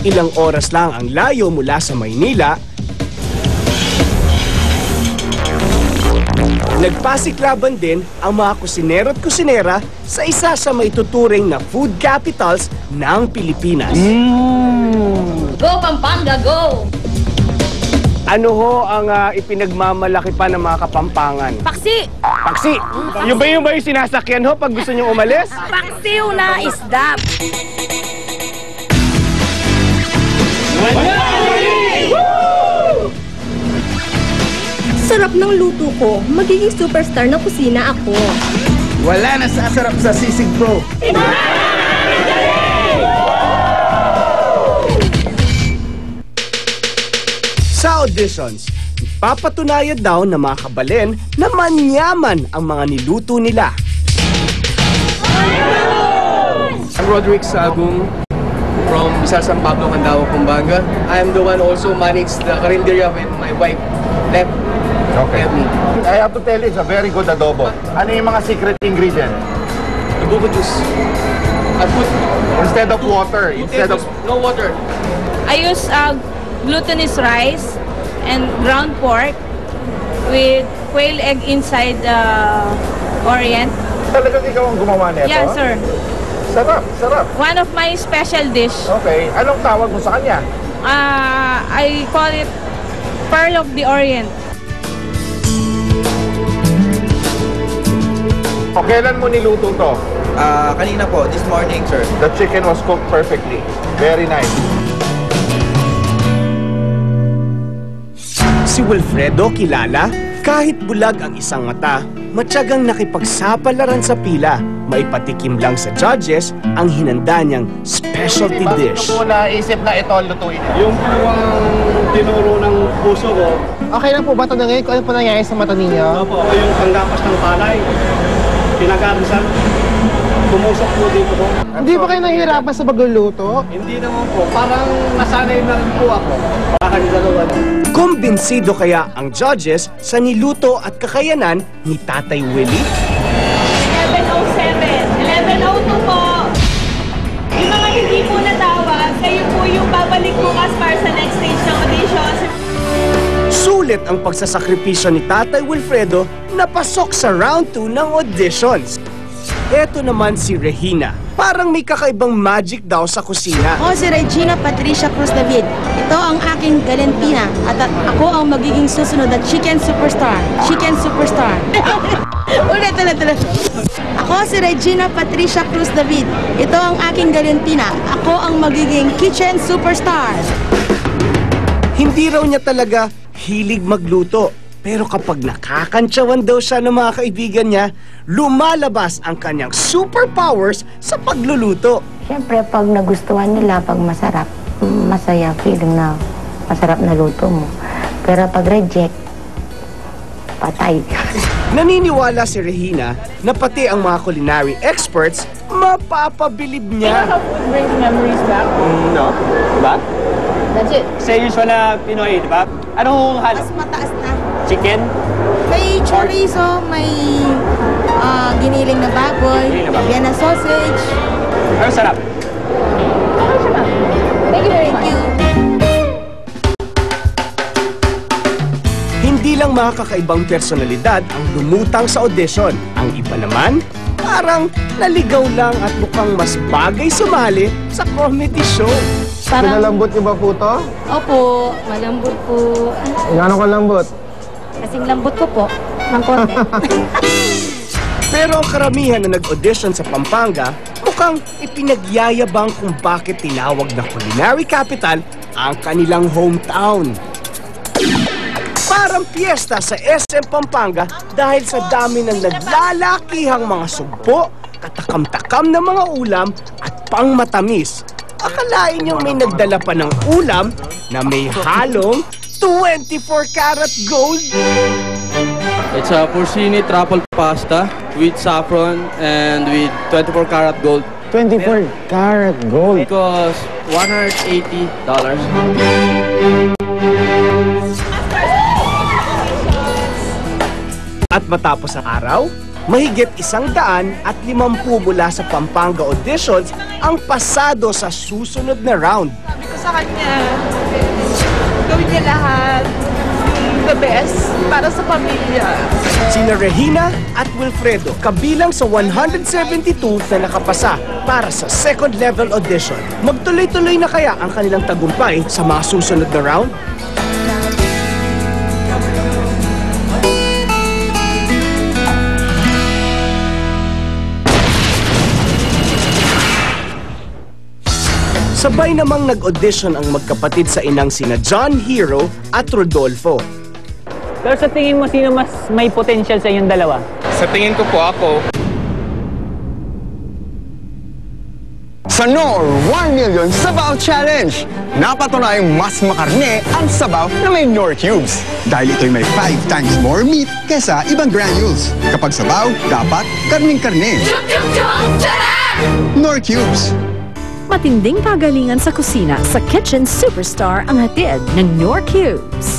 Ilang oras lang ang layo mula sa Maynila, nagpasiklaban din ang mga kusinero at kusinera sa isa sa maituturing na food capitals ng Pilipinas. Go Pampanga, go! Ano ho ang ipinagmamalaki pa ng mga Kapampangan? Paksi! Paksi! Yung ba yung sinasakyan ho pag gusto nyo umalis? Paksiw na isda! Sarap ng luto ko. Magiging superstar ng kusina ako. Wala na sasarap sa Sisig Pro. Sa auditions, ipapatunayan daw ng mga kabalen na manyaman ang mga niluto nila. I'm Roderick Sagung from Bisar San Pablo, Candao, Pampanga. I am the one also managed the carinderia when my wife left. Okay. I have to tell you, it's a very good adobo. Ano yung mga secret ingredient? Adobo juice. I put Instead of water, instead of... no water. I use glutinous rice and ground pork with quail egg inside the orient. Talagang ikaw ang gumawa nito? Yeah, sir. Sarap, sarap. One of my special dish. Okay, anong tawag mo sa kanya? I call it Pearl of the Orient. O kailan mo niluto to? Kanina po, this morning, sir. The chicken was cooked perfectly. Very nice. Si Wilfredo kilala, kahit bulag ang isang mata, matyagang nakipagsapalaran sa pila. Maipatikim lang sa judges ang hinanda niyang specialty dish. Bakit mo naisip na ito ang lutuin? Yung puwang tinuro ng puso ko. Okay lang po ba tanongin kung ano po nangyayari sa mata ninyo? Opo, yung panggapas ng palay. Pinagarisan. Pumusok po dito ko. Hindi ba kayo nahihirapan sa pagluluto? Hindi naman po. Parang nasanay na rin po ako. Baka ni dalawa na. Kumbinsido kaya ang judges sa niluto at kakayanan ni Tatay Willie? 11:07. 11:02 po. Yung mga hindi po natawag, kayo po yung babalik bukas para sa next stage ng audition. Sulit ang pagsasakripisyo ni Tatay Wilfredo na pasok sa round 2 ng auditions. Eto naman si Regina. Parang may kakaibang magic daw sa kusina. Ako si Regina Patricia Cruz David. Ito ang aking Galentina at ako ang magiging susunod na chicken superstar. Chicken superstar. Ulit. Ako si Regina Patricia Cruz David. Ito ang aking Galentina. Ako ang magiging kitchen superstar. Hindi raw niya talaga hilig magluto. Pero kapag nakakantsawan daw siya ng mga kaibigan niya, lumalabas ang kanyang superpowers sa pagluluto. Siyempre, pag nagustuhan nila, pag masarap, masaya, feeling na masarap na luto mo. Pero pag reject, patay. Naniniwala si Regina na pati ang mga culinary experts mapapabilib niya. Food brings memories back. No. Diba? That's it. Sa usual na Pinoy, di ba? Anong Mas mataas na. chicken? May chorizo, may giniling na baboy, yan na sausage. Ano sarap? Thank you very much. Hindi lang mga kakaibang personalidad ang lumutang sa audition. Ang iba naman, parang naligaw lang at mukhang mas bagay sumali sa comedy show. Pinalambot niyo ba po to? Opo, malambot po. Gano'n ka lambot? Kasing lambot ko po, ng konti. Pero ang karamihan na nag-audition sa Pampanga, mukhang ipinagyayabang kung bakit tinawag na culinary capital ang kanilang hometown. Parang piyesta sa SM Pampanga dahil sa dami ng naglalakihang mga sugpo, katakam-takam na mga ulam at pangmatamis. Akalain nyo may nagdala pa ng ulam na may halong 24-karat gold. It's a porcini truffle pasta with saffron and with 24-karat gold. 24-karat gold. It costs $180. At matapos ang araw, mahigit 150 mula sa Pampanga auditions ang pasado sa susunod na round. sa kanya. Gawin niya lahat. The best para sa pamilya. Sina Regina at Wilfredo kabilang sa 172 na nakapasa para sa second level audition. Magtuloy-tuloy na kaya ang kanilang tagumpay sa mga susunod na round? Sabay namang nag-audition ang magkapatid sa inang sina John Hero at Rodolfo. Pero sa tingin mo, sino mas may potential sa inyong dalawa? Sa tingin ko po ako, Sa NOR 1 Million Sabaw Challenge, napatunayang mas makarne ang sabaw na may NOR Cubes. Dahil ito'y may 5 times more meat kesa ibang granules. Kapag sabaw, dapat karning-karne. NOR Cubes. Matinding kagalingan sa kusina sa Kitchen Superstar ang hatid ng NOR Cubes.